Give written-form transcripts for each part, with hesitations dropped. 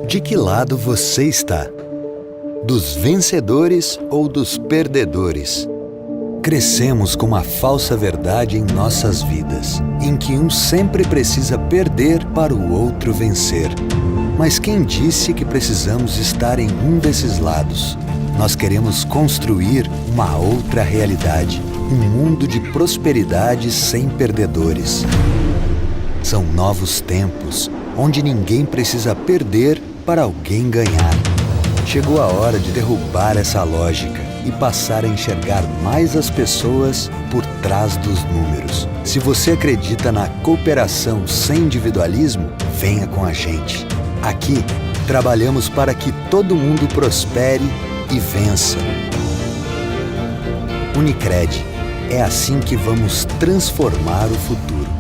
De que lado você está? Dos vencedores ou dos perdedores? Crescemos com uma falsa verdade em nossas vidas, em que um sempre precisa perder para o outro vencer. Mas quem disse que precisamos estar em um desses lados? Nós queremos construir uma outra realidade, um mundo de prosperidade sem perdedores. São novos tempos, onde ninguém precisa perder para alguém ganhar. Chegou a hora de derrubar essa lógica e passar a enxergar mais as pessoas por trás dos números. Se você acredita na cooperação sem individualismo, venha com a gente. Aqui, trabalhamos para que todo mundo prospere e vença. Unicred, é assim que vamos transformar o futuro.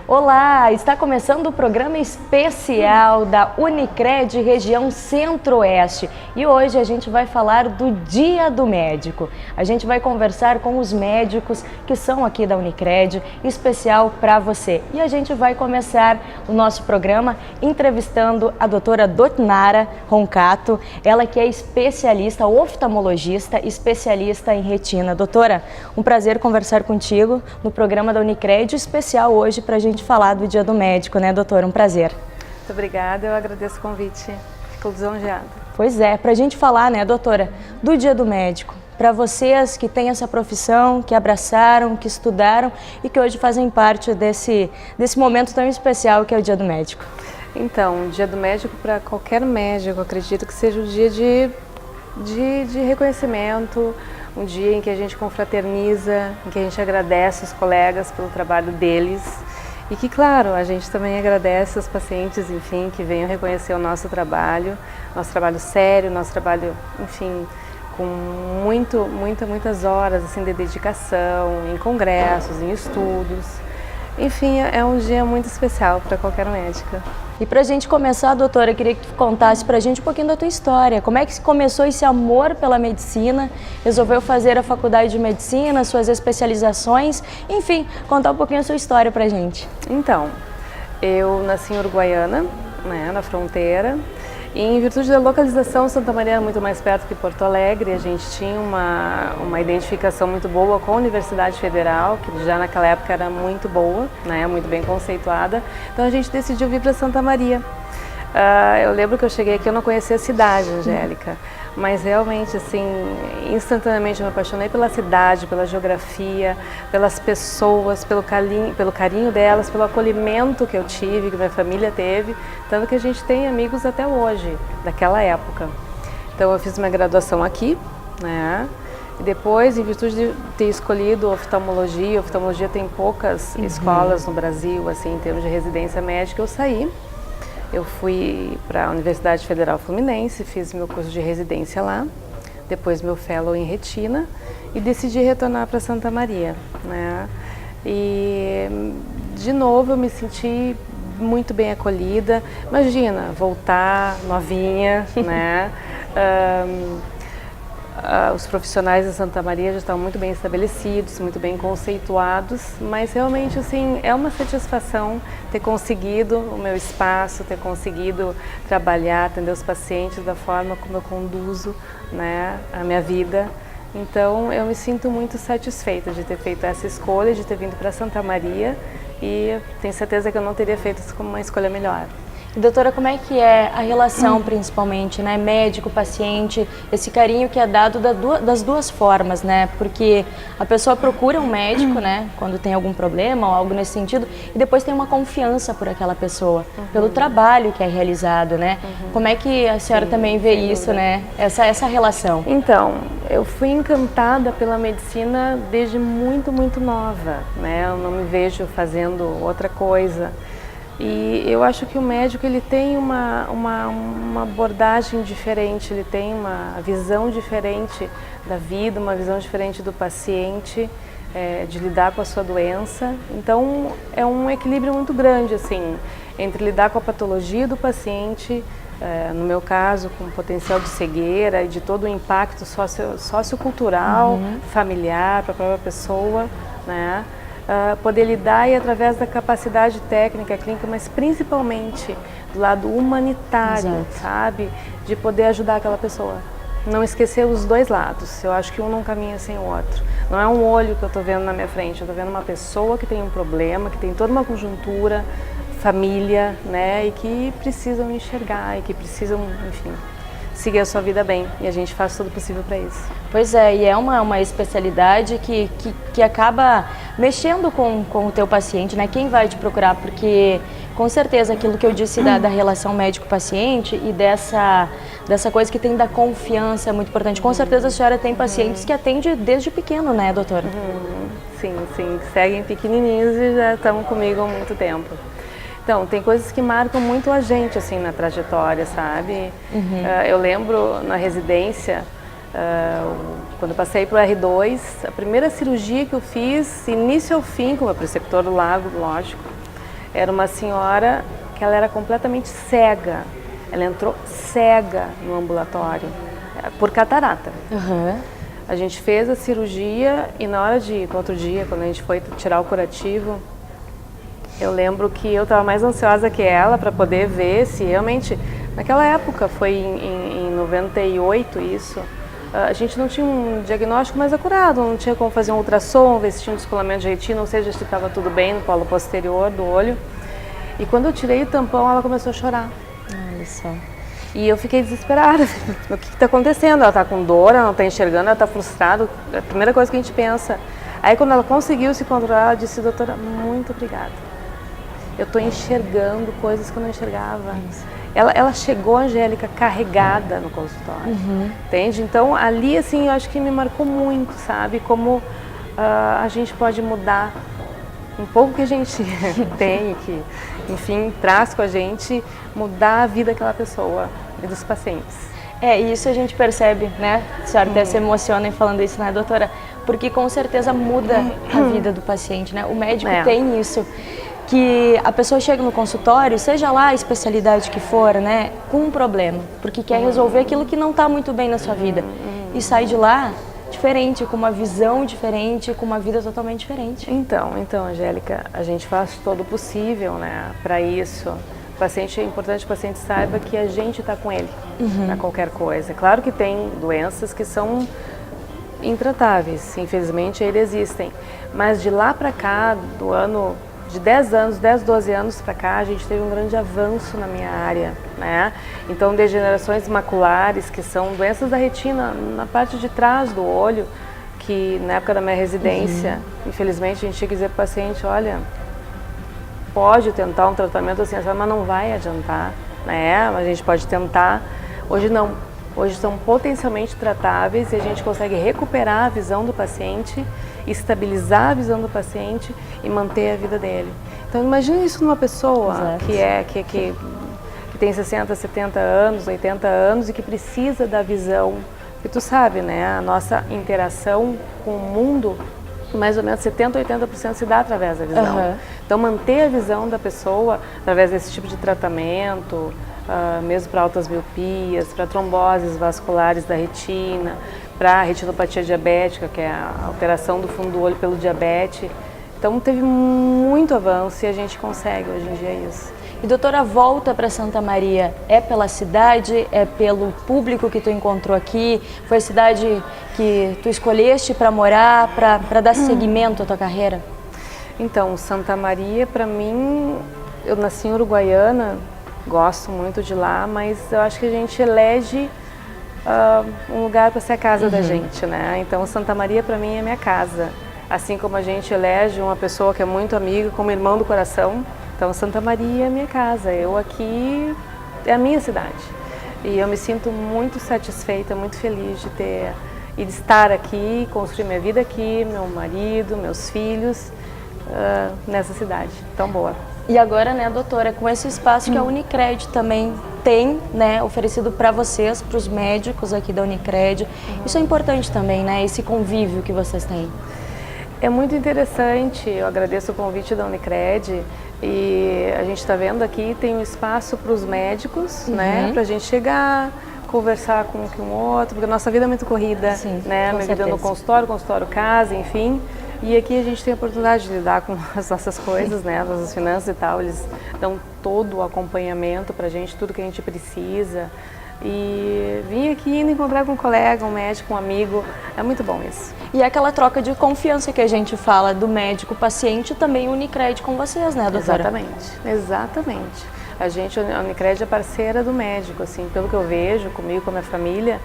Olá, está começando o programa especial da Unicred Região Centro-Oeste e hoje a gente vai falar do Dia do Médico. A gente vai conversar com os médicos que são aqui da Unicred, especial para você. E a gente vai começar o nosso programa entrevistando a doutora Dotnara Roncato, ela que é especialista, oftalmologista, especialista em retina. Doutora, um prazer conversar contigo no programa da Unicred, especial hoje para a gente falar do Dia do Médico, né, doutora? Um prazer. Muito obrigada, eu agradeço o convite, fico lisonjeada. Pois é, para a gente falar, né, doutora, do Dia do Médico, para vocês que têm essa profissão, que abraçaram, que estudaram e que hoje fazem parte desse momento tão especial que é o Dia do Médico. Então, o Dia do Médico, para qualquer médico, acredito que seja o dia de reconhecimento, um dia em que a gente confraterniza, em que a gente agradece os colegas pelo trabalho deles. E que, claro, a gente também agradece os pacientes, enfim, que venham reconhecer o nosso trabalho sério, nosso trabalho, enfim, com muitas horas assim, de dedicação, em congressos, em estudos. Enfim, é um dia muito especial para qualquer médica. E para a gente começar, doutora, eu queria que tu contasse para a gente um pouquinho da tua história. Como é que começou esse amor pela medicina? Resolveu fazer a faculdade de medicina, suas especializações? Enfim, contar um pouquinho a sua história para a gente. Então, eu nasci em Uruguaiana, né, na fronteira. E em virtude da localização, Santa Maria era muito mais perto que Porto Alegre. A gente tinha uma identificação muito boa com a Universidade Federal, que já naquela época era muito boa, né, muito bem conceituada. Então a gente decidiu vir para Santa Maria. Eu lembro que eu cheguei aqui, eu não conhecia a cidade, Angélica, mas realmente, assim, instantaneamente eu me apaixonei pela cidade, pela geografia, pelas pessoas, pelo carinho delas, pelo acolhimento que eu tive, que minha família teve, tanto que a gente tem amigos até hoje, daquela época. Então eu fiz uma graduação aqui, né? E depois, em virtude de ter escolhido oftalmologia tem poucas escolas no Brasil, assim, em termos de residência médica, eu saí. Eu fui para a Universidade Federal Fluminense, fiz meu curso de residência lá, depois meu fellow em retina e decidi retornar para Santa Maria, né? E de novo eu me senti muito bem acolhida. Imagina, voltar novinha, né? Os profissionais de Santa Maria já estão muito bem estabelecidos, muito bem conceituados, mas realmente assim, é uma satisfação ter conseguido o meu espaço, ter conseguido trabalhar, atender os pacientes da forma como eu conduzo, né, a minha vida. Então eu me sinto muito satisfeita de ter feito essa escolha, de ter vindo para Santa Maria e tenho certeza que eu não teria feito isso como uma escolha melhor. Doutora, como é que é a relação, principalmente, né, médico-paciente, esse carinho que é dado das duas formas, né, porque a pessoa procura um médico, né, quando tem algum problema ou algo nesse sentido, e depois tem uma confiança por aquela pessoa, pelo trabalho que é realizado, né, como é que a senhora também vê isso, né, essa relação? Então, eu fui encantada pela medicina desde muito nova, né, eu não me vejo fazendo outra coisa. E eu acho que o médico ele tem uma abordagem diferente, ele tem uma visão diferente da vida, uma visão diferente do paciente, de lidar com a sua doença. Então é um equilíbrio muito grande assim, entre lidar com a patologia do paciente, no meu caso com potencial de cegueira e de todo o impacto sociocultural, familiar para a própria pessoa, né? poder lidar e através da capacidade técnica, clínica, mas principalmente do lado humanitário, Exato. sabe? De poder ajudar aquela pessoa. Não esquecer os dois lados. Eu acho que um não caminha sem o outro. Não é um olho que eu estou vendo na minha frente, eu estou vendo uma pessoa que tem um problema, que tem toda uma conjuntura, família, né? E que precisam enxergar e que precisam, enfim, seguir a sua vida bem. E a gente faz tudo possível para isso. Pois é, e é uma especialidade que acaba mexendo com o teu paciente, né? Quem vai te procurar, porque com certeza aquilo que eu disse da relação médico-paciente e dessa coisa que tem da confiança é muito importante. Com certeza a senhora tem pacientes que atende desde pequeno, né, doutora? Sim, sim, seguem pequenininhos e já estão comigo há muito tempo. Então, tem coisas que marcam muito a gente, assim, na trajetória, sabe? Eu lembro, na residência, quando eu passei para o R2, a primeira cirurgia que eu fiz, início ao fim, com o meu preceptor do Lago, lógico, era uma senhora que ela era completamente cega. Ela entrou cega no ambulatório, por catarata. A gente fez a cirurgia e no outro dia, quando a gente foi tirar o curativo, eu lembro que eu estava mais ansiosa que ela para poder ver se realmente, naquela época, foi em 98 isso, a gente não tinha um diagnóstico mais acurado, não tinha como fazer um ultrassom, ver se tinha um descolamento de retina, ou seja, se estava tudo bem no polo posterior do olho. E quando eu tirei o tampão, ela começou a chorar. Olha só. E eu fiquei desesperada. O que está acontecendo? Ela está com dor, ela não está enxergando, ela está frustrada. É a primeira coisa que a gente pensa. Aí quando ela conseguiu se controlar, ela disse: doutora, muito obrigada. Eu estou enxergando coisas que eu não enxergava. Ela chegou, Angélica, carregada no consultório, entende? Então, ali, assim, eu acho que me marcou muito, sabe? Como a gente pode mudar um pouco que a gente tem, que, enfim, traz com a gente, mudar a vida daquela pessoa e dos pacientes. E isso a gente percebe, né? A senhora até se emociona em falando isso, né, doutora? Porque com certeza muda a vida do paciente, né? O médico tem isso. Que a pessoa chega no consultório, seja lá a especialidade que for, né, com um problema, porque quer resolver aquilo que não está muito bem na sua vida e sai de lá diferente, com uma visão diferente, com uma vida totalmente diferente. Então, Angélica, a gente faz todo o possível, né, para isso. O paciente, é importante que o paciente saiba que a gente está com ele para qualquer coisa. Claro que tem doenças que são intratáveis, infelizmente eles existem, mas de lá para cá, do ano de 10, 12 anos para cá, a gente teve um grande avanço na minha área, né? Então, degenerações maculares, que são doenças da retina, na parte de trás do olho, que na época da minha residência, infelizmente, a gente tinha que dizer para o paciente: olha, pode tentar um tratamento assim, mas não vai adiantar, né? A gente pode tentar. Hoje não. Hoje são potencialmente tratáveis e a gente consegue recuperar a visão do paciente, estabilizar a visão do paciente e manter a vida dele. Então, imagine isso numa pessoa que tem 60, 70 anos, 80 anos e que precisa da visão. E tu sabe, né, a nossa interação com o mundo, mais ou menos 70, 80% se dá através da visão. Então, manter a visão da pessoa através desse tipo de tratamento, mesmo para altas miopias, para tromboses vasculares da retina, para retinopatia diabética, que é a alteração do fundo do olho pelo diabetes. Então, teve muito avanço e a gente consegue hoje em dia isso. E doutora, volta para Santa Maria, é pela cidade, é pelo público que tu encontrou aqui? Foi a cidade que tu escolheste para morar, para dar seguimento à tua carreira? Então, Santa Maria, para mim, eu nasci em Uruguaiana, gosto muito de lá, mas eu acho que a gente elege um lugar para ser a casa da gente, né? Então, Santa Maria, para mim, é minha casa. Assim como a gente elege uma pessoa que é muito amiga, como irmão do coração, então Santa Maria é minha casa. Eu aqui é a minha cidade. E eu me sinto muito satisfeita, muito feliz de estar aqui, construir minha vida aqui, meu marido, meus filhos, nessa cidade tão boa. E agora, né, doutora, com esse espaço que a Unicred também tem, né, oferecido para vocês, para os médicos aqui da Unicred, isso é importante também, né, esse convívio que vocês têm. É muito interessante, eu agradeço o convite da Unicred e a gente está vendo aqui, tem um espaço para os médicos, né, para a gente chegar, conversar com um outro, porque a nossa vida é muito corrida, sim, né, minha vida no consultório, casa, enfim. E aqui a gente tem a oportunidade de lidar com as nossas coisas, né, as nossas finanças e tal. Eles dão todo o acompanhamento pra gente, tudo que a gente precisa. E vim aqui indo encontrar com um colega, um médico, um amigo, é muito bom isso. E é aquela troca de confiança que a gente fala do médico-paciente, também o Unicred com vocês, né, doutora? Exatamente, exatamente. A Unicred é parceira do médico, assim, pelo que eu vejo, comigo, com a minha família,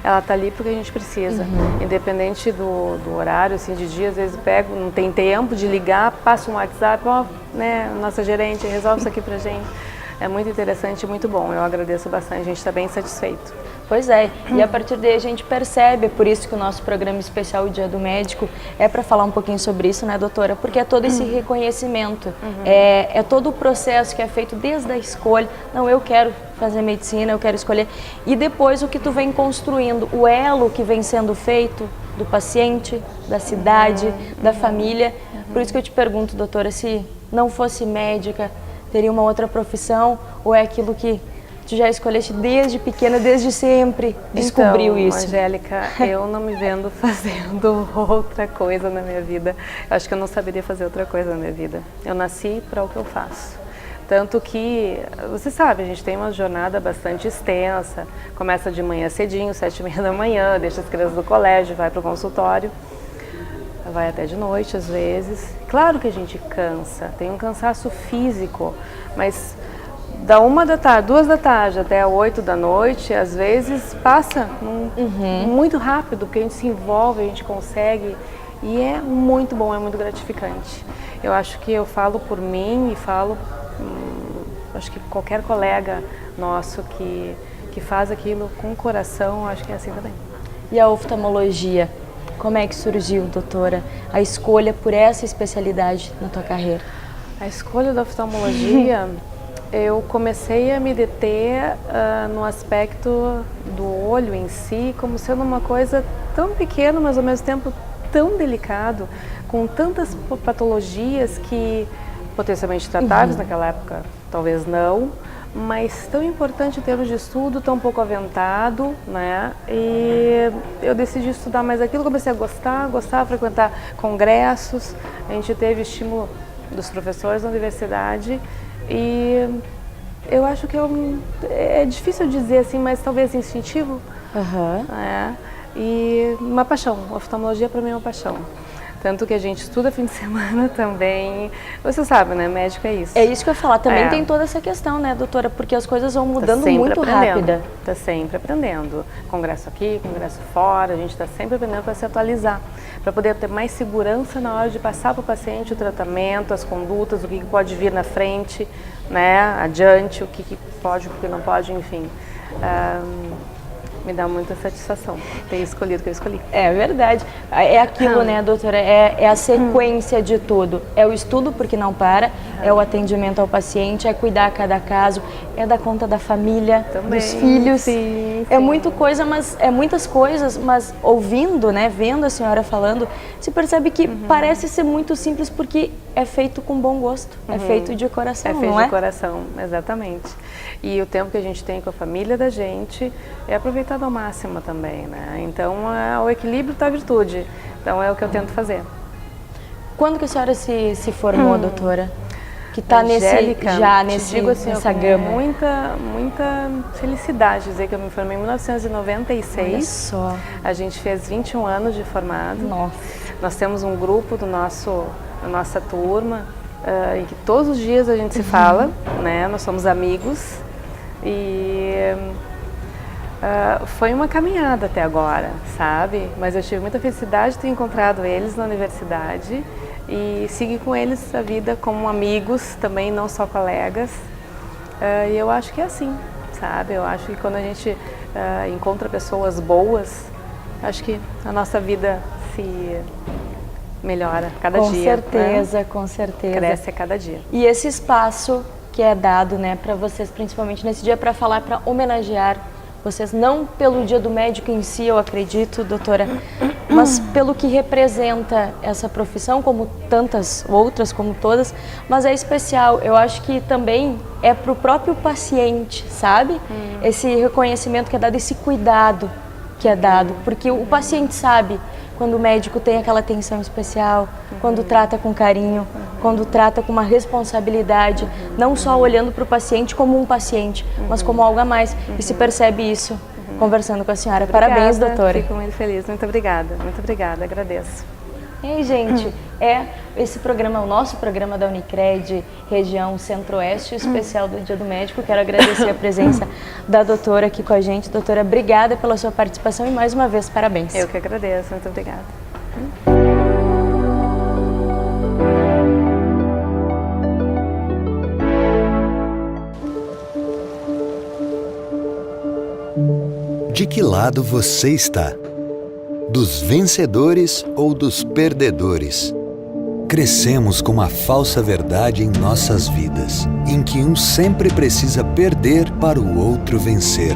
ela tá ali porque a gente precisa. Independente do horário, assim, de dia, às vezes pego, não tem tempo de ligar, passa um WhatsApp, ó, né, nossa gerente, resolve isso aqui pra gente. É muito interessante e muito bom, eu agradeço bastante, a gente está bem satisfeito. Pois é, e a partir daí a gente percebe, é por isso que o nosso programa especial, o Dia do Médico, é para falar um pouquinho sobre isso, né, doutora? Porque é todo esse reconhecimento, é todo o processo que é feito desde a escolha. Não, eu quero fazer medicina, eu quero escolher. E depois o que tu vem construindo, o elo que vem sendo feito do paciente, da cidade, da família. Por isso que eu te pergunto, doutora, se não fosse médica, teria uma outra profissão, ou é aquilo que tu já escolheste desde pequena, desde sempre, descobriu então, isso? Angélica, eu não me vendo fazendo outra coisa na minha vida. Eu acho que eu não saberia fazer outra coisa na minha vida. Eu nasci para o que eu faço. Tanto que, você sabe, a gente tem uma jornada bastante extensa, começa de manhã cedinho, 7h30 da manhã, deixa as crianças do colégio, vai para o consultório, vai até de noite às vezes. Claro que a gente cansa, tem um cansaço físico, mas da 1 da tarde, 2 da tarde até 8 da noite, às vezes passa muito rápido, porque a gente se envolve, a gente consegue, e é muito bom, é muito gratificante. Eu acho que eu falo por mim e falo, acho que qualquer colega nosso que faz aquilo com o coração, acho que é assim também. E a oftalmologia? Como é que surgiu, doutora, a escolha por essa especialidade na tua carreira? A escolha da oftalmologia, eu comecei a me deter no aspecto do olho em si, como sendo uma coisa tão pequena, mas ao mesmo tempo tão delicado, com tantas patologias que potencialmente tratáveis naquela época, talvez não, mas tão importante em termos de estudo, tão pouco aventado, né? E eu decidi estudar mais aquilo, comecei a gostar, frequentar congressos, a gente teve estímulo dos professores da universidade e eu acho que é difícil dizer assim, mas talvez instintivo, né? E uma paixão, a oftalmologia para mim é uma paixão. Tanto que a gente estuda fim de semana também. Você sabe, né? Médico é isso. É isso que eu ia falar. Também tem toda essa questão, né, doutora? Porque as coisas vão mudando muito rápido. Está sempre aprendendo. Congresso aqui, congresso fora. A gente está sempre aprendendo para se atualizar. Para poder ter mais segurança na hora de passar para o paciente o tratamento, as condutas, o que pode vir na frente, né? Adiante, o que pode, o que não pode, enfim. Me dá muita satisfação ter escolhido o que eu escolhi. É verdade. É aquilo, né, doutora? É a sequência de tudo. É o estudo, porque não para, é o atendimento ao paciente, é cuidar a cada caso, é dar conta da família, também, dos filhos. Sim. É muita coisa, mas é muitas coisas, mas ouvindo, né, vendo a senhora falando, se percebe que parece ser muito simples porque é feito com bom gosto, é feito de coração, não é? É feito de coração, exatamente. E o tempo que a gente tem com a família da gente é aproveitado ao máximo também, né? Então, o equilíbrio está a virtude. Então, é o que eu tento fazer. Quando que a senhora se formou, doutora? Que está nessa gama. Muita felicidade dizer que eu me formei em 1996. Olha só. A gente fez 21 anos de formado. Nossa. Nós temos um grupo da nossa turma, em que todos os dias a gente se fala, né? Nós somos amigos e foi uma caminhada até agora, sabe? Mas eu tive muita felicidade de ter encontrado eles na universidade e seguir com eles a vida como amigos, também não só colegas. E eu acho que é assim, sabe? Eu acho que quando a gente encontra pessoas boas, acho que a nossa vida se melhora cada dia. Com certeza. Cresce a cada dia. E esse espaço que é dado, né, para vocês, principalmente nesse dia, para falar, para homenagear vocês, não pelo Dia do Médico em si, eu acredito, doutora, mas pelo que representa essa profissão, como tantas outras, como todas, mas é especial. Eu acho que também é para o próprio paciente, sabe? Esse reconhecimento que é dado, esse cuidado que é dado, porque o paciente sabe quando o médico tem aquela atenção especial, quando trata com carinho, quando trata com uma responsabilidade, não só olhando para o paciente como um paciente, mas como algo a mais, e se percebe isso conversando com a senhora. Obrigada, parabéns, doutora. Fico muito feliz, muito obrigada, agradeço. E aí, gente, esse programa é o nosso programa da Unicred, região Centro-Oeste, especial do Dia do Médico. Quero agradecer a presença da doutora aqui com a gente. Doutora, obrigada pela sua participação e mais uma vez, parabéns. Eu que agradeço, muito obrigada. De que lado você está? Dos vencedores ou dos perdedores? Crescemos com uma falsa verdade em nossas vidas, em que um sempre precisa perder para o outro vencer.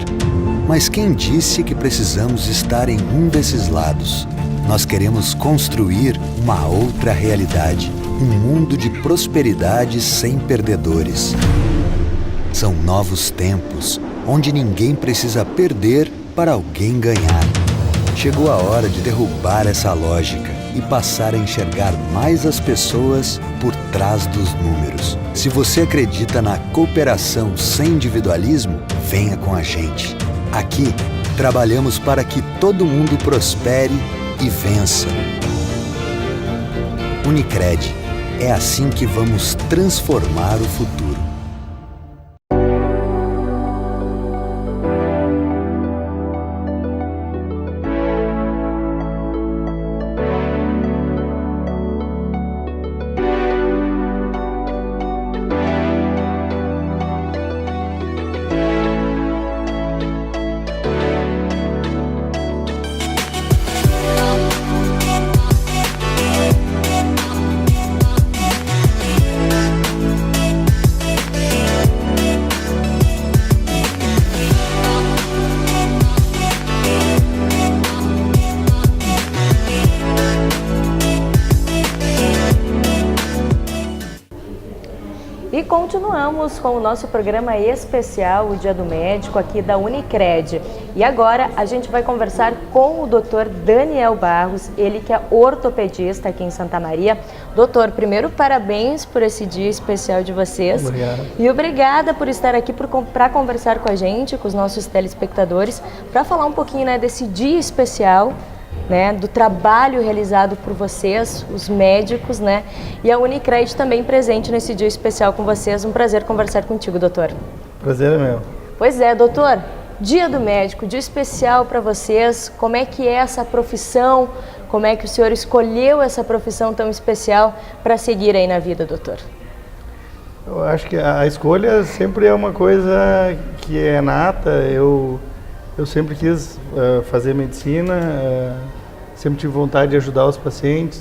Mas quem disse que precisamos estar em um desses lados? Nós queremos construir uma outra realidade, um mundo de prosperidade sem perdedores. São novos tempos, onde ninguém precisa perder para alguém ganhar. Chegou a hora de derrubar essa lógica e passar a enxergar mais as pessoas por trás dos números. Se você acredita na cooperação sem individualismo, venha com a gente. Aqui, trabalhamos para que todo mundo prospere e vença. Unicred, é assim que vamos transformar o futuro. E continuamos com o nosso programa especial, o Dia do Médico, aqui da Unicred. E agora a gente vai conversar com o Dr. Daniel Barros, ele que é ortopedista aqui em Santa Maria. Doutor, primeiro parabéns por esse dia especial de vocês. Obrigado. E obrigada por estar aqui para conversar com a gente, com os nossos telespectadores, para falar um pouquinho, né, desse dia especial, né, do trabalho realizado por vocês, os médicos, né, e a Unicred também presente nesse dia especial com vocês. Um prazer conversar contigo, doutor. Prazer é meu. Pois é, doutor, Dia do Médico, dia especial para vocês. Como é que é essa profissão? Como é que o senhor escolheu essa profissão tão especial para seguir aí na vida, doutor? Eu acho que a escolha sempre é uma coisa que é nata. Eu sempre quis fazer medicina, sempre tive vontade de ajudar os pacientes.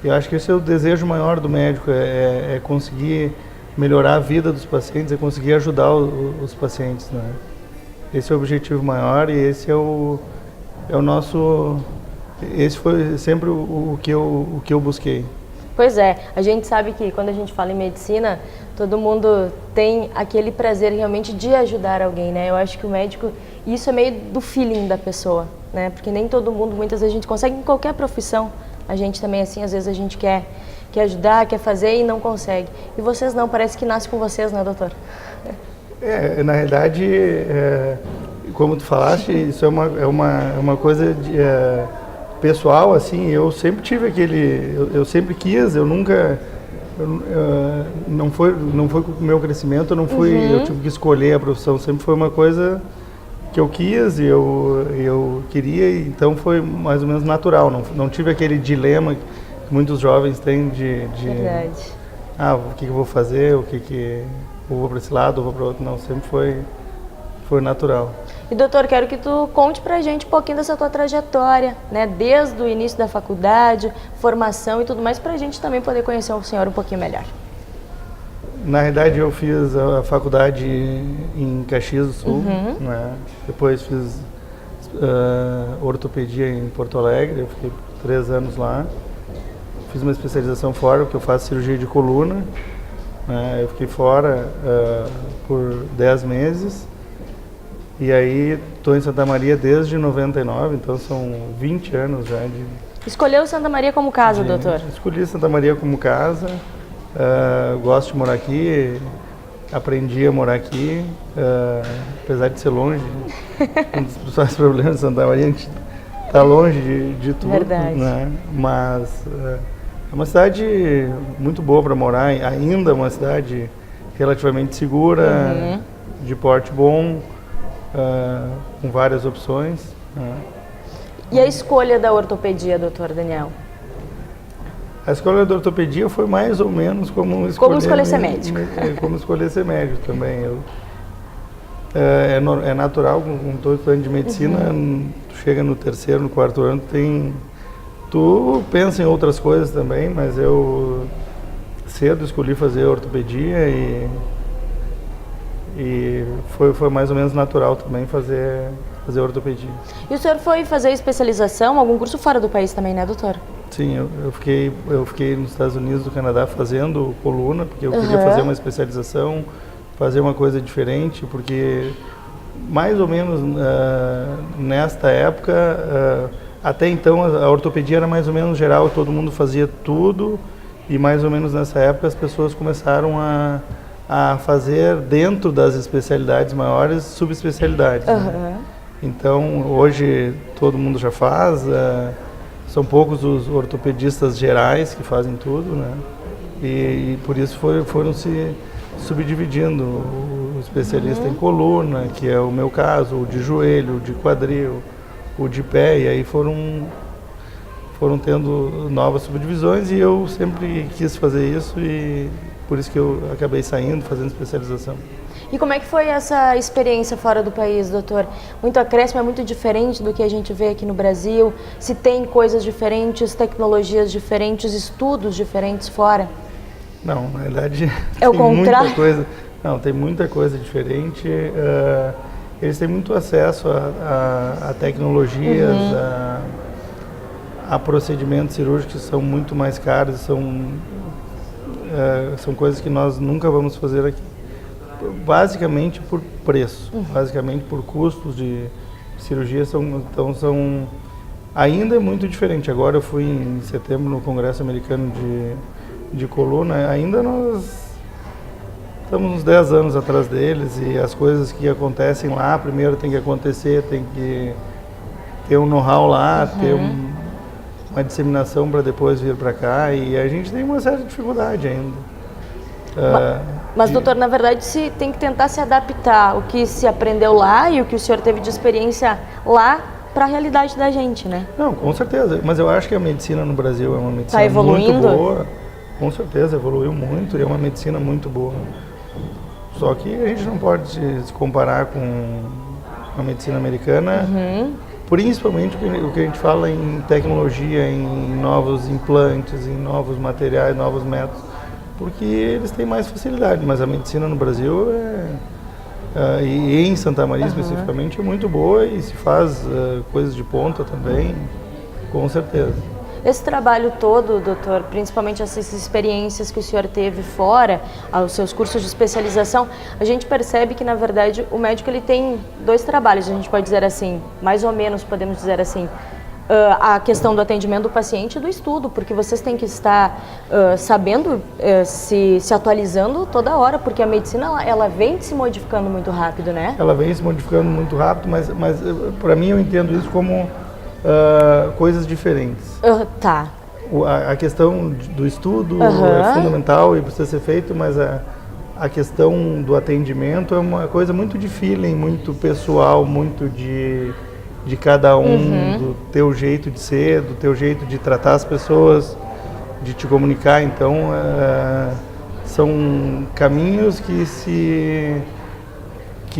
Eu acho que esse é o desejo maior do médico, é conseguir melhorar a vida dos pacientes, é conseguir ajudar os pacientes, né? Esse é o objetivo maior e esse é o nosso... Esse foi sempre o que eu busquei. Pois é, a gente sabe que quando a gente fala em medicina, todo mundo tem aquele prazer realmente de ajudar alguém, né? Eu acho que o médico, isso é meio do feeling da pessoa, né? Porque nem todo mundo, muitas vezes a gente consegue em qualquer profissão. A gente também, assim, às vezes a gente quer ajudar, quer fazer e não consegue. E vocês não, parece que nasce com vocês, né, doutor? Na realidade, como tu falaste, isso é uma coisa pessoal, assim. Eu sempre tive eu sempre quis, eu nunca... não foi com o meu crescimento, eu tive que escolher a profissão, sempre foi uma coisa que eu quis e eu queria, então foi mais ou menos natural, não tive aquele dilema que muitos jovens têm Verdade. O que eu vou fazer, eu vou para esse lado, eu vou para o outro, não, sempre foi natural. E doutor, quero que tu conte pra gente um pouquinho dessa tua trajetória, né? Desde o início da faculdade, formação e tudo mais, pra gente também poder conhecer o senhor um pouquinho melhor. Na realidade, eu fiz a faculdade em Caxias do Sul, né? Depois fiz ortopedia em Porto Alegre, eu fiquei 3 anos lá. Fiz uma especialização fora, porque eu faço cirurgia de coluna, né? Eu fiquei fora por 10 meses. E aí estou em Santa Maria desde 99, então são 20 anos já de... Escolheu Santa Maria como casa, doutor? Escolhi Santa Maria como casa, gosto de morar aqui, aprendi a morar aqui, apesar de ser longe. Um dos principais problemas de Santa Maria, a gente está longe de tudo. Verdade. Né? Mas é uma cidade muito boa para morar, ainda uma cidade relativamente segura, de porte bom, com várias opções. E a escolha da ortopedia, doutor Daniel? A escolha da ortopedia foi mais ou menos como escolher ser médico. Como escolher ser médico também. É natural, como todo estudante de medicina, tu chega no terceiro, no quarto ano, tu pensa em outras coisas também, mas eu cedo escolhi fazer ortopedia e foi mais ou menos natural também fazer ortopedia. E o senhor foi fazer especialização, algum curso fora do país também, né, doutor? Sim, eu fiquei nos Estados Unidos do Canadá fazendo coluna, porque eu queria fazer uma especialização, fazer uma coisa diferente, porque mais ou menos nesta época, até então a ortopedia era mais ou menos geral, todo mundo fazia tudo, e mais ou menos nessa época as pessoas começaram a fazer dentro das especialidades maiores subespecialidades. Né? Então hoje todo mundo já faz, são poucos os ortopedistas gerais que fazem tudo, né? E por isso foram se subdividindo, o especialista em coluna, que é o meu caso, o de joelho, o de quadril, o de pé, e aí foram tendo novas subdivisões, e eu sempre quis fazer isso, e por isso que eu acabei saindo, fazendo especialização. E como é que foi essa experiência fora do país, doutor? Muito acréscimo, é muito diferente do que a gente vê aqui no Brasil? Se tem coisas diferentes, tecnologias diferentes, estudos diferentes fora? Não, na verdade é o contrário. Muita coisa. Não, tem muita coisa diferente. Eles têm muito acesso a tecnologias, a procedimentos cirúrgicos que são muito mais caros, são coisas que nós nunca vamos fazer aqui. Basicamente por preço, basicamente por custos de cirurgia, ainda é muito diferente. Agora eu fui em setembro no Congresso Americano de Coluna, ainda nós estamos uns 10 anos atrás deles, e as coisas que acontecem lá, primeiro tem que acontecer, tem que ter um know-how lá, ter uma disseminação para depois vir para cá, e a gente tem uma certa dificuldade ainda. Mas, doutor, na verdade, se tem que tentar se adaptar o que se aprendeu lá e o que o senhor teve de experiência lá para a realidade da gente, né? Não, com certeza. Mas eu acho que a medicina no Brasil é uma medicina evoluindo? Muito boa. Com certeza, evoluiu muito e é uma medicina muito boa. Só que a gente não pode se comparar com a medicina americana, principalmente o que a gente fala em tecnologia, em novos implantes, em novos materiais, novos métodos, porque eles têm mais facilidade, mas a medicina no Brasil e em Santa Maria especificamente é muito boa, e se faz coisas de ponta também, com certeza. Esse trabalho todo, doutor, principalmente essas experiências que o senhor teve fora, os seus cursos de especialização, a gente percebe que, na verdade, o médico ele tem dois trabalhos, a gente pode dizer assim, mais ou menos podemos dizer assim, a questão do atendimento do paciente e do estudo, porque vocês têm que estar sabendo, se atualizando toda hora, porque a medicina ela vem se modificando muito rápido, né? Ela vem se modificando muito rápido, mas para mim eu entendo isso como coisas diferentes. Tá. A questão do estudo é fundamental e precisa ser feito, mas a questão do atendimento é uma coisa muito de feeling, muito pessoal, muito de cada um, do teu jeito de ser, do teu jeito de tratar as pessoas, de te comunicar. Então, são caminhos que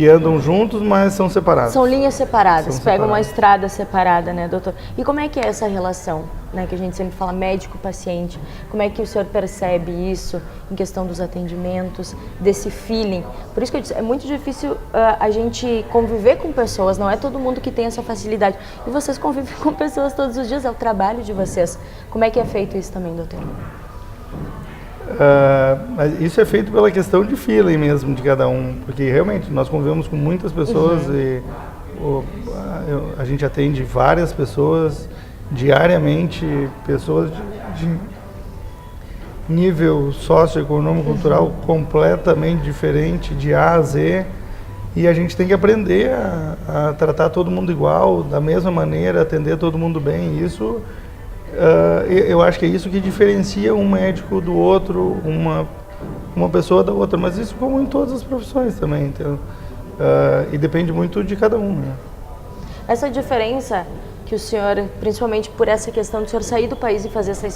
andam juntos, mas são separados. São linhas separadas, pegam uma estrada separada, né, doutor? E como é que é essa relação, né, que a gente sempre fala médico-paciente? Como é que o senhor percebe isso em questão dos atendimentos, desse feeling? Por isso que eu disse, é muito difícil a gente conviver com pessoas, não é todo mundo que tem essa facilidade. E vocês convivem com pessoas todos os dias, é o trabalho de vocês. Como é que é feito isso também, doutor? Mas isso é feito pela questão de feeling mesmo de cada um, porque realmente nós convivemos com muitas pessoas e a gente atende várias pessoas diariamente, pessoas de nível socioeconômico, cultural completamente diferente, de A a Z, e a gente tem que aprender a tratar todo mundo igual, da mesma maneira, atender todo mundo bem. Isso, eu acho que é isso que diferencia um médico do outro, uma pessoa da outra, mas isso como em todas as profissões também, entendeu? E depende muito de cada um, né? Essa diferença que o senhor, principalmente por essa questão de o senhor sair do país e fazer essa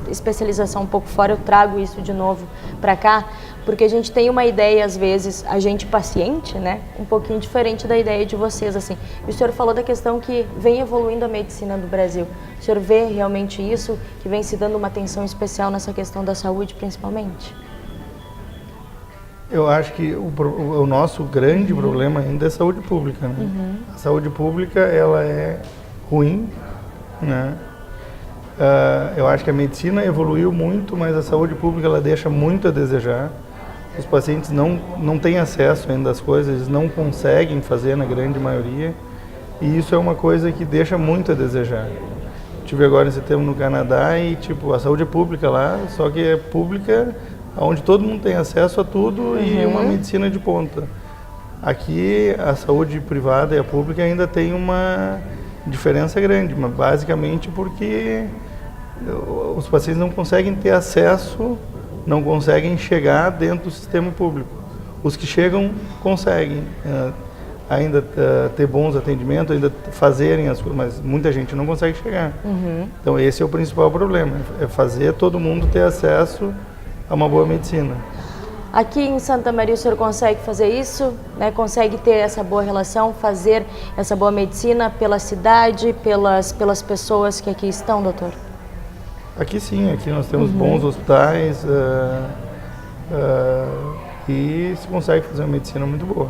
especialização um pouco fora, eu trago isso de novo para cá, porque a gente tem uma ideia, às vezes, a gente paciente, né, um pouquinho diferente da ideia de vocês, assim. E o senhor falou da questão que vem evoluindo a medicina do Brasil. O senhor vê realmente isso, que vem se dando uma atenção especial nessa questão da saúde, principalmente? Eu acho que o nosso grande problema ainda é a saúde pública, né? A saúde pública, ela é ruim, né? Eu acho que a medicina evoluiu muito, mas a saúde pública ela deixa muito a desejar. Os pacientes não têm acesso ainda às coisas, eles não conseguem fazer na grande maioria, e isso é uma coisa que deixa muito a desejar. Estive agora em setembro no Canadá e tipo, a saúde é pública lá, só que é pública onde todo mundo tem acesso a tudo e uma medicina de ponta. Aqui a saúde privada e a pública ainda tem uma diferença grande, mas basicamente porque os pacientes não conseguem ter acesso, não conseguem chegar dentro do sistema público. Os que chegam conseguem ainda ter bons atendimentos, ainda fazerem as coisas, mas muita gente não consegue chegar. Então esse é o principal problema, é fazer todo mundo ter acesso a uma boa medicina. Aqui em Santa Maria o senhor consegue fazer isso, né? Consegue ter essa boa relação, fazer essa boa medicina pela cidade, pelas pessoas que aqui estão, doutor? Aqui sim, aqui nós temos bons hospitais e se consegue fazer uma medicina muito boa.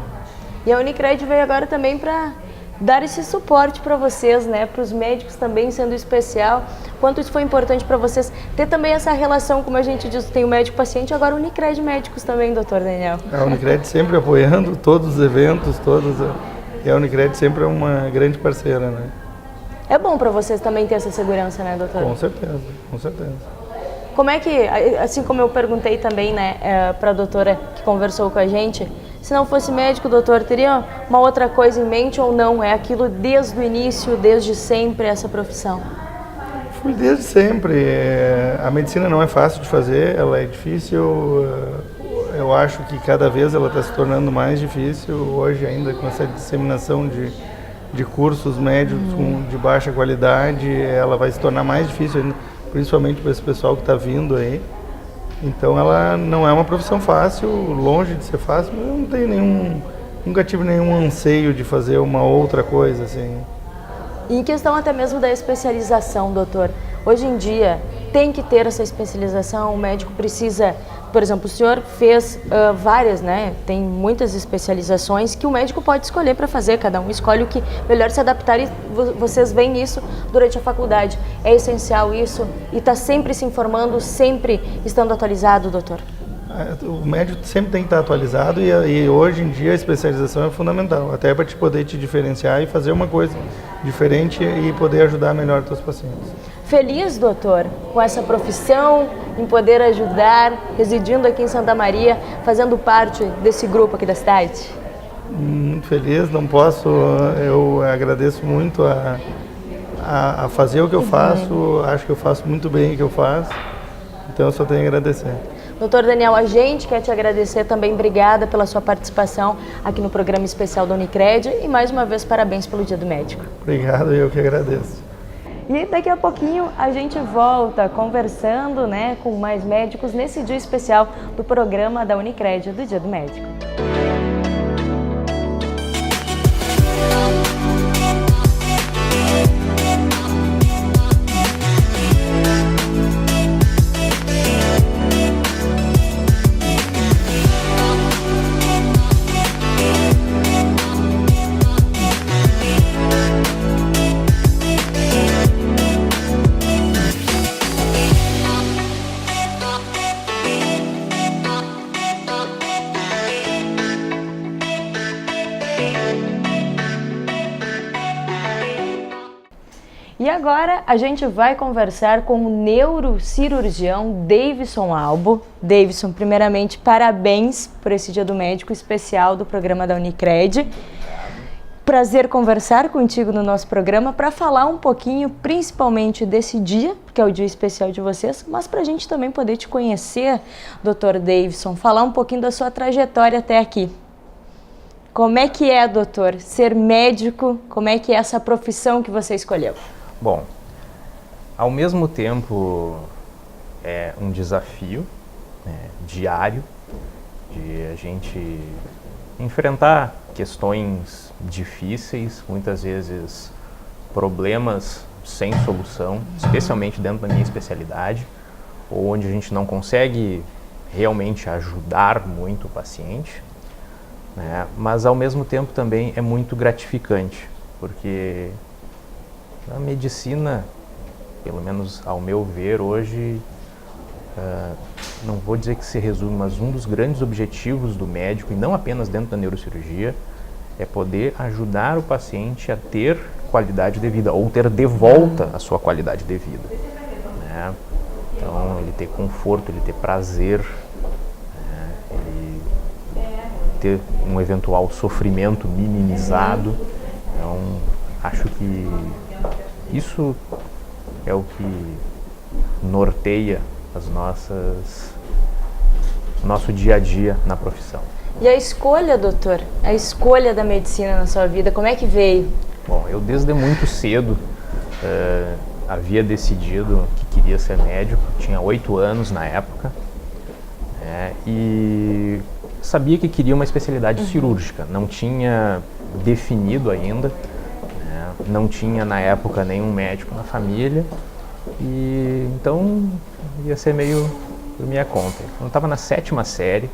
E a Unicred veio agora também para dar esse suporte para vocês, né? Para os médicos também, sendo especial. Quanto isso foi importante para vocês ter também essa relação, como a gente diz, tem o médico-paciente, agora o Unicred Médicos também, doutor Daniel. A Unicred sempre apoiando todos os eventos, e a Unicred sempre é uma grande parceira, né? É bom para vocês também ter essa segurança, né, doutor? Com certeza, com certeza. Como é que, assim como eu perguntei também, né, para a doutora que conversou com a gente, se não fosse médico, doutor, teria uma outra coisa em mente ou não? É aquilo desde o início, desde sempre, essa profissão? Fui desde sempre. A medicina não é fácil de fazer, ela é difícil. Eu acho que cada vez ela está se tornando mais difícil. Hoje ainda com essa disseminação de cursos médicos de baixa qualidade, ela vai se tornar mais difícil ainda, principalmente para esse pessoal que está vindo aí. Então ela não é uma profissão fácil, longe de ser fácil, mas eu não tenho nunca tive nenhum anseio de fazer uma outra coisa assim. E em questão até mesmo da especialização, doutor, hoje em dia tem que ter essa especialização, o médico precisa, por exemplo, o senhor fez várias, né? Tem muitas especializações que o médico pode escolher para fazer, cada um escolhe o que melhor se adaptar e vocês veem isso durante a faculdade. É essencial isso e está sempre se informando, sempre estando atualizado, doutor? O médico sempre tem que estar atualizado e hoje em dia a especialização é fundamental, até para poder te diferenciar e fazer uma coisa diferente e poder ajudar melhor os teus pacientes. Feliz, doutor, com essa profissão, em poder ajudar, residindo aqui em Santa Maria, fazendo parte desse grupo aqui da cidade? Muito feliz, não posso, eu agradeço muito a fazer o que eu faço, acho que eu faço muito bem o que eu faço, então eu só tenho a agradecer. Doutor Daniel, a gente quer te agradecer também, obrigada pela sua participação aqui no programa especial da Unicred e mais uma vez parabéns pelo Dia do Médico. Obrigado, eu que agradeço. E daqui a pouquinho a gente volta conversando, né, com mais médicos nesse dia especial do programa da Unicred do Dia do Médico. E agora a gente vai conversar com o neurocirurgião Davidson Albo. Davidson, primeiramente, parabéns por esse Dia do Médico especial do programa da Unicred. Prazer conversar contigo no nosso programa para falar um pouquinho, principalmente desse dia, que é o dia especial de vocês, mas para a gente também poder te conhecer, Dr. Davidson, falar um pouquinho da sua trajetória até aqui. Como é que é, doutor, ser médico? Como é que é essa profissão que você escolheu? Bom, ao mesmo tempo é um desafio diário de a gente enfrentar questões difíceis, muitas vezes problemas sem solução, especialmente dentro da minha especialidade, ou onde a gente não consegue realmente ajudar muito o paciente, né? Mas ao mesmo tempo também é muito gratificante, porque a medicina, pelo menos ao meu ver hoje, não vou dizer que se resume, mas um dos grandes objetivos do médico, e não apenas dentro da neurocirurgia, é poder ajudar o paciente a ter qualidade de vida, ou ter de volta a sua qualidade de vida, né? Então, ele ter conforto, ele ter prazer, né? Ele ter um eventual sofrimento minimizado. Então, acho que isso é o que norteia nosso dia a dia na profissão. E a escolha, doutor? A escolha da medicina na sua vida, como é que veio? Bom, eu desde muito cedo havia decidido que queria ser médico, tinha 8 anos na época, e sabia que queria uma especialidade cirúrgica, não tinha definido ainda, não tinha na época nenhum médico na família, e então ia ser meio por minha conta. Eu estava na 7ª série,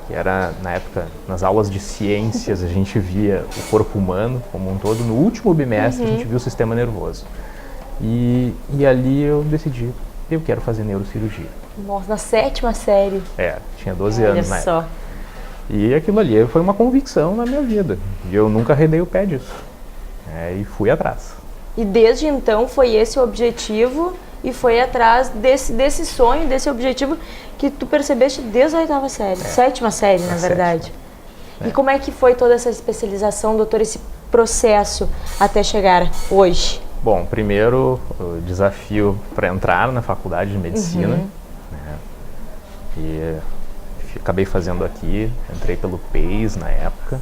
que era na época, nas aulas de ciências, a gente via o corpo humano como um todo. No último bimestre a gente viu o sistema nervoso. E ali eu decidi, eu quero fazer neurocirurgia. Nossa, na 7ª série. Tinha 12 anos na época. E aquilo ali foi uma convicção na minha vida. E eu nunca arredei o pé disso. E fui atrás. E desde então foi esse o objetivo e foi atrás desse sonho, desse objetivo que tu percebeste desde a 8ª série, 7ª série, na verdade. E como é que foi toda essa especialização, doutor, esse processo até chegar hoje? Bom, primeiro o desafio para entrar na faculdade de medicina, e acabei fazendo aqui, entrei pelo PEIS na época,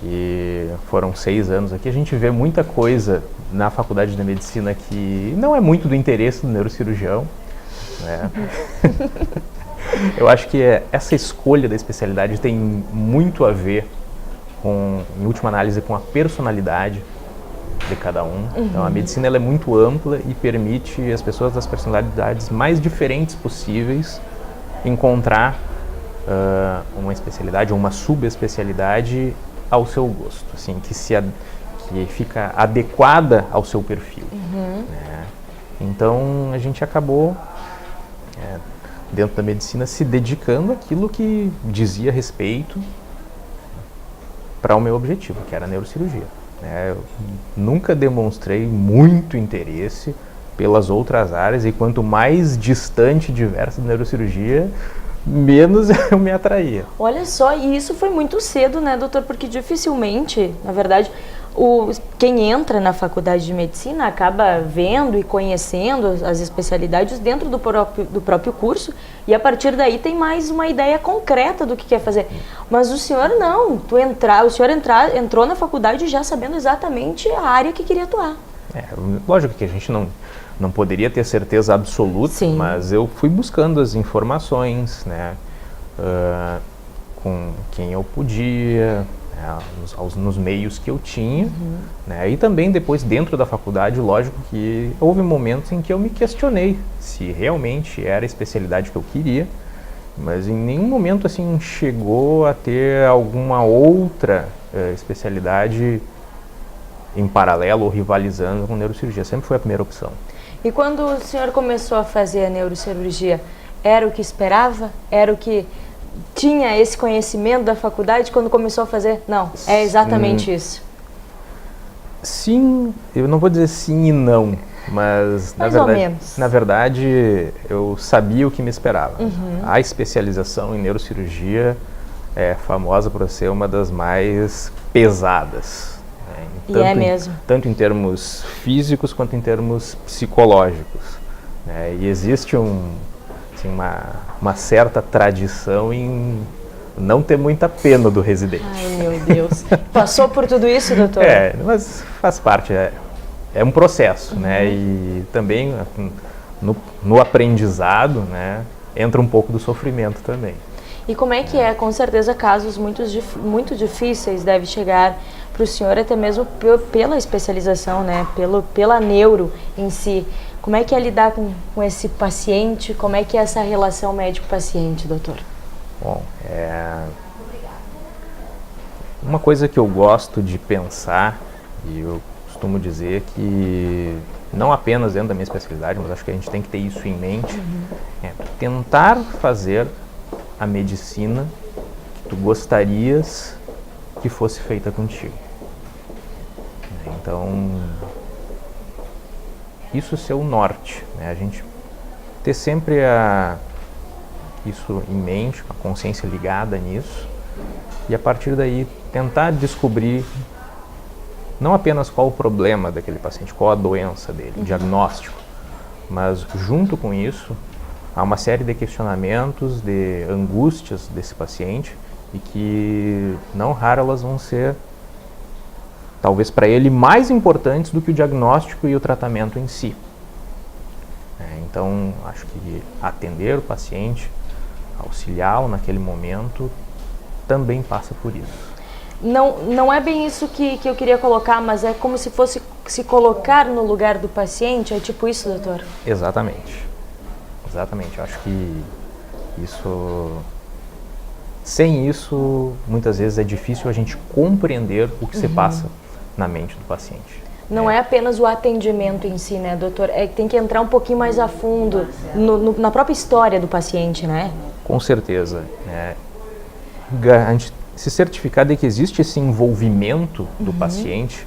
e foram 6 anos aqui. A gente vê muita coisa na faculdade de medicina que não é muito do interesse do neurocirurgião, né? Eu acho que essa escolha da especialidade tem muito a ver com, em última análise, com a personalidade de cada um. Então a medicina ela é muito ampla e permite às pessoas das personalidades mais diferentes possíveis encontrar uma especialidade ou uma subespecialidade ao seu gosto, assim, que fica adequada ao seu perfil. Então a gente acabou dentro da medicina se dedicando àquilo que dizia respeito para o meu objetivo, que era a neurocirurgia. Eu nunca demonstrei muito interesse pelas outras áreas, e quanto mais distante e diversa da neurocirurgia, menos eu me atraía. Olha só, e isso foi muito cedo, né, doutor? Porque dificilmente, na verdade, quem entra na faculdade de medicina acaba vendo e conhecendo as especialidades dentro do próprio curso, e a partir daí tem mais uma ideia concreta do que quer fazer. Mas o senhor não, o senhor entrou na faculdade já sabendo exatamente a área que queria atuar. Lógico que a gente não poderia ter certeza absoluta, sim, mas eu fui buscando as informações, né, com quem eu podia, nos meios que eu tinha, né, e também depois dentro da faculdade, lógico que houve momentos em que eu me questionei se realmente era a especialidade que eu queria, mas em nenhum momento assim chegou a ter alguma outra especialidade em paralelo ou rivalizando com neurocirurgia. Sempre foi a primeira opção. E quando o senhor começou a fazer a neurocirurgia, era o que esperava? Era o que tinha esse conhecimento da faculdade quando começou a fazer? Não, é exatamente isso. Sim, eu não vou dizer sim e não, mas Mais ou menos. na verdade eu sabia o que me esperava. A especialização em neurocirurgia é famosa por ser uma das mais pesadas, né? E é mesmo. Tanto em termos físicos quanto em termos psicológicos, né? E existe assim, uma certa tradição em não ter muita pena do residente. Ai, meu Deus. Passou por tudo isso, doutor? Mas faz parte, é um processo, né? E também no aprendizado, né, entra um pouco do sofrimento também. E como é que é? Com certeza casos muito difíceis deve chegar para o senhor, até mesmo pela especialização, né? Pela neuro em si. Como é que é lidar com esse paciente? Como é que é essa relação médico-paciente, doutor? Bom, uma coisa que eu gosto de pensar, e eu costumo dizer que não apenas dentro da minha especialidade, mas acho que a gente tem que ter isso em mente, é tentar fazer a medicina que tu gostarias que fosse feita contigo. Então, isso ser o norte, né? A gente ter sempre isso em mente, a consciência ligada nisso, e a partir daí tentar descobrir não apenas qual o problema daquele paciente, qual a doença dele, o diagnóstico, mas junto com isso há uma série de questionamentos, de angústias desse paciente, e que não raro elas vão ser, talvez para ele, mais importantes do que o diagnóstico e o tratamento em si. Então, acho que atender o paciente, auxiliá-lo naquele momento, também passa por isso. Não é bem isso que eu queria colocar, mas é como se fosse se colocar no lugar do paciente, é tipo isso, doutor? Exatamente. Exatamente. Eu acho que isso... Sem isso, muitas vezes é difícil a gente compreender o que se passa na mente do paciente. Não é apenas o atendimento em si, né, doutor? É que tem que entrar um pouquinho mais a fundo na própria história do paciente, né? Com certeza. A gente se certificar de que existe esse envolvimento do paciente,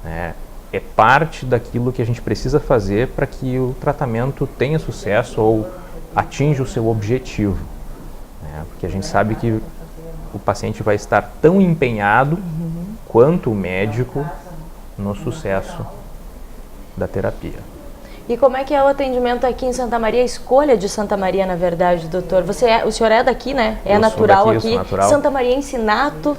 né, é parte daquilo que a gente precisa fazer para que o tratamento tenha sucesso ou atinja o seu objetivo. Né? Porque a gente sabe que o paciente vai estar tão empenhado quanto o médico no sucesso da terapia. E como é que é o atendimento aqui em Santa Maria, a escolha de Santa Maria, na verdade, doutor? O senhor é daqui, né? É natural aqui, Santa Mariense nato,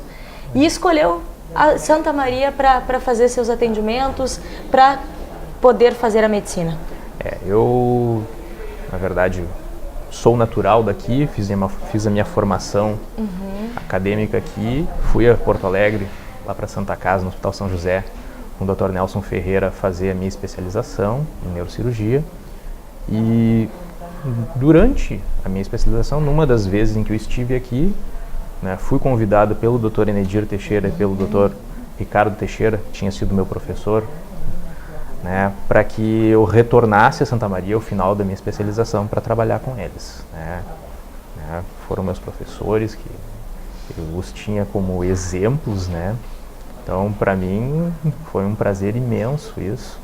e escolheu a Santa Maria para fazer seus atendimentos, para poder fazer a medicina. Eu, na verdade, sou natural daqui, fiz a minha formação acadêmica aqui, fui a Porto Alegre, lá para Santa Casa, no Hospital São José, com o Dr. Nelson Ferreira, fazer a minha especialização em neurocirurgia. E durante a minha especialização, numa das vezes em que eu estive aqui, né, fui convidado pelo Dr. Enedir Teixeira e pelo Dr. Ricardo Teixeira, que tinha sido meu professor, né, para que eu retornasse a Santa Maria ao final da minha especialização para trabalhar com eles. Foram meus professores que eu os tinha como exemplos, né? Então, para mim, foi um prazer imenso isso.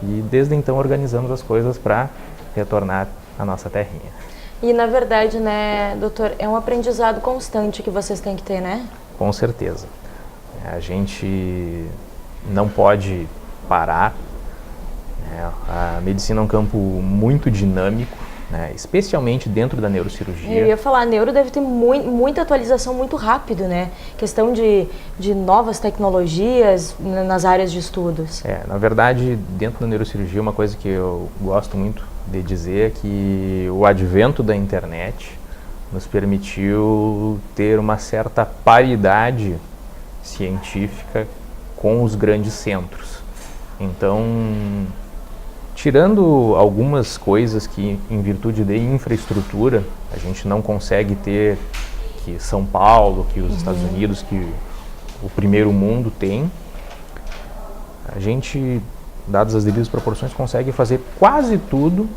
E desde então organizamos as coisas para retornar à nossa terrinha. E na verdade, né, doutor, é um aprendizado constante que vocês têm que ter, né? Com certeza. A gente não pode parar. A medicina é um campo muito dinâmico, né, especialmente dentro da neurocirurgia. Eu ia falar, a neuro deve ter muita atualização muito rápido, né? Questão de novas tecnologias nas áreas de estudos. Na verdade, dentro da neurocirurgia, uma coisa que eu gosto muito de dizer é que o advento da internet nos permitiu ter uma certa paridade científica com os grandes centros. Então, tirando algumas coisas que, em virtude de infraestrutura, a gente não consegue ter, que São Paulo, que os Estados Unidos, que o primeiro mundo tem, a gente, dadas as devidas proporções, consegue fazer quase tudo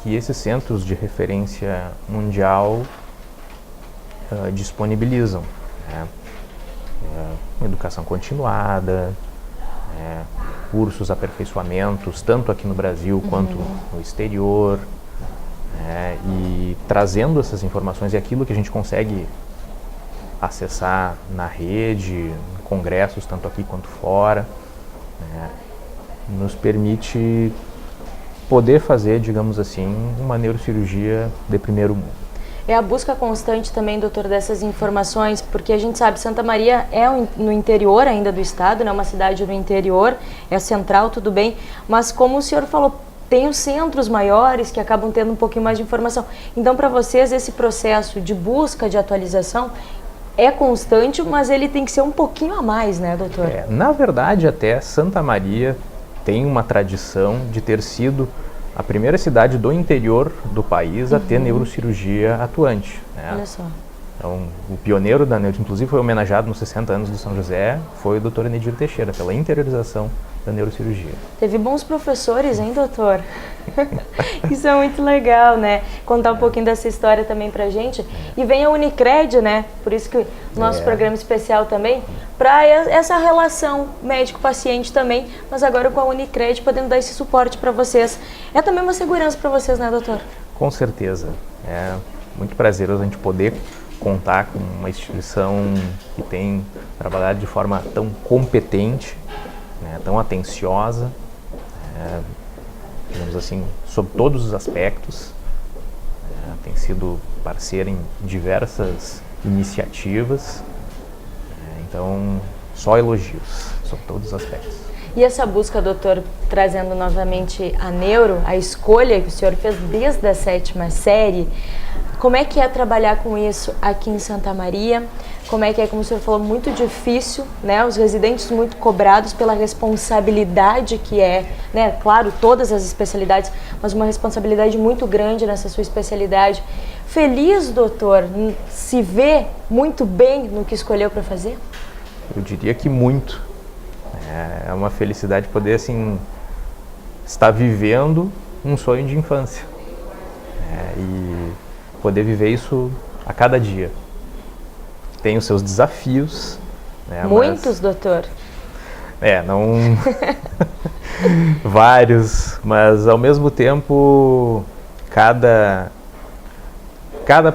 que esses centros de referência mundial disponibilizam. Uma educação continuada, cursos, aperfeiçoamentos, tanto aqui no Brasil quanto no exterior, e trazendo essas informações e aquilo que a gente consegue acessar na rede, em congressos, tanto aqui quanto fora, nos permite poder fazer, digamos assim, uma neurocirurgia de primeiro mundo. É a busca constante também, doutor, dessas informações, porque a gente sabe, Santa Maria é no interior ainda do estado, né, uma cidade no interior, é central, tudo bem, mas como o senhor falou, tem os centros maiores que acabam tendo um pouquinho mais de informação. Então, para vocês, esse processo de busca, de atualização, é constante, mas ele tem que ser um pouquinho a mais, né, doutor? Na verdade, até Santa Maria tem uma tradição de ter sido a primeira cidade do interior do país a ter neurocirurgia atuante, né? Olha só. Então, o pioneiro da neurocirurgia, inclusive foi homenageado nos 60 anos do São José, foi o Dr. Enedir Teixeira, pela interiorização da neurocirurgia. Teve bons professores, hein, doutor? Isso é muito legal, né? Contar um pouquinho dessa história também pra gente. E vem a Unicred, né? Por isso que o nosso programa especial também, para essa relação médico-paciente também, mas agora com a Unicred podendo dar esse suporte para vocês. É também uma segurança para vocês, né, doutor? Com certeza. É muito prazeroso a gente poder contar com uma instituição que tem trabalhado de forma tão competente, né, tão atenciosa, digamos assim, sob todos os aspectos. Tem sido parceira em diversas iniciativas, então só elogios sob todos os aspectos. E essa busca, doutor, trazendo novamente a neuro, a escolha que o senhor fez desde a 7ª série, como é que é trabalhar com isso aqui em Santa Maria? Como é que é, como o senhor falou, muito difícil, né? Os residentes muito cobrados pela responsabilidade que é, né? Claro, todas as especialidades, mas uma responsabilidade muito grande nessa sua especialidade. Feliz, doutor, se vê muito bem no que escolheu para fazer? Eu diria que muito. É uma felicidade poder, assim, estar vivendo um sonho de infância. E poder viver isso a cada dia. Tem os seus desafios. Né, muitos, doutor? Não... vários, mas ao mesmo tempo, cada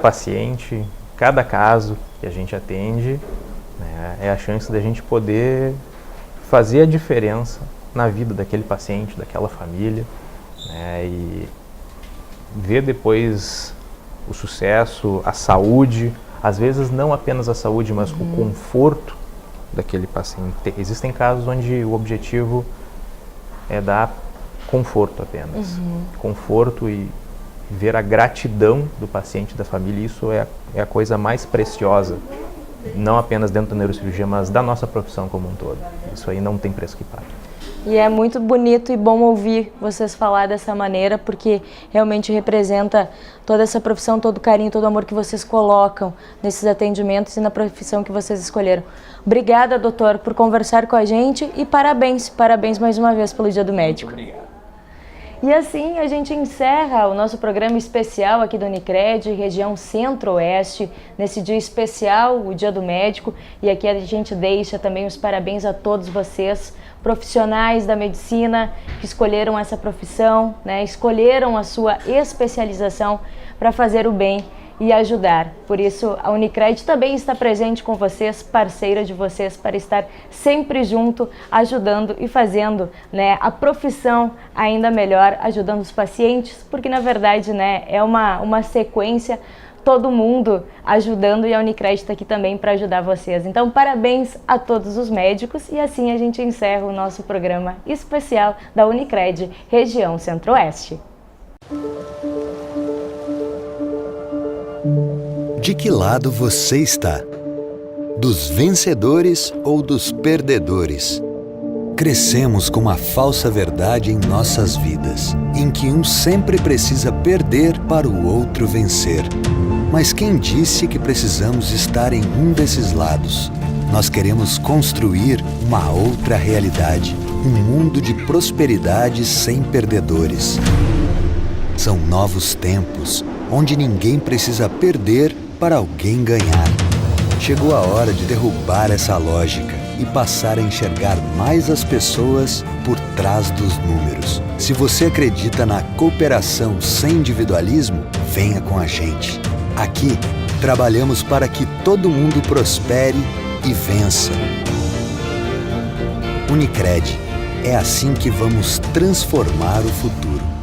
paciente, cada caso que a gente atende, né, é a chance da gente poder fazer a diferença na vida daquele paciente, daquela família, né, e ver depois o sucesso, a saúde, às vezes não apenas a saúde, mas o conforto daquele paciente. Existem casos onde o objetivo é dar conforto apenas, conforto e ver a gratidão do paciente, da família. Isso é a coisa mais preciosa, não apenas dentro da neurocirurgia, mas da nossa profissão como um todo. Isso aí não tem preço que pague. E é muito bonito e bom ouvir vocês falar dessa maneira, porque realmente representa toda essa profissão, todo o carinho, todo o amor que vocês colocam nesses atendimentos e na profissão que vocês escolheram. Obrigada, doutor, por conversar com a gente e parabéns mais uma vez pelo Dia do Médico. Obrigado. E assim a gente encerra o nosso programa especial aqui do Unicred, região Centro-Oeste, nesse dia especial, o Dia do Médico. E aqui a gente deixa também os parabéns a todos vocês, profissionais da medicina que escolheram essa profissão, né, escolheram a sua especialização para fazer o bem e ajudar. Por isso, a Unicred também está presente com vocês, parceira de vocês, para estar sempre junto, ajudando e fazendo, né, a profissão ainda melhor, ajudando os pacientes, porque na verdade, né, é uma sequência, todo mundo ajudando, e a Unicred está aqui também para ajudar vocês. Então, parabéns a todos os médicos, e assim a gente encerra o nosso programa especial da Unicred, região Centro-Oeste. De que lado você está? Dos vencedores ou dos perdedores? Crescemos com uma falsa verdade em nossas vidas, em que um sempre precisa perder para o outro vencer. Mas quem disse que precisamos estar em um desses lados? Nós queremos construir uma outra realidade, um mundo de prosperidade sem perdedores. São novos tempos, onde ninguém precisa perder para alguém ganhar. Chegou a hora de derrubar essa lógica e passar a enxergar mais as pessoas por trás dos números. Se você acredita na cooperação sem individualismo, venha com a gente. Aqui, trabalhamos para que todo mundo prospere e vença. Unicred. É assim que vamos transformar o futuro.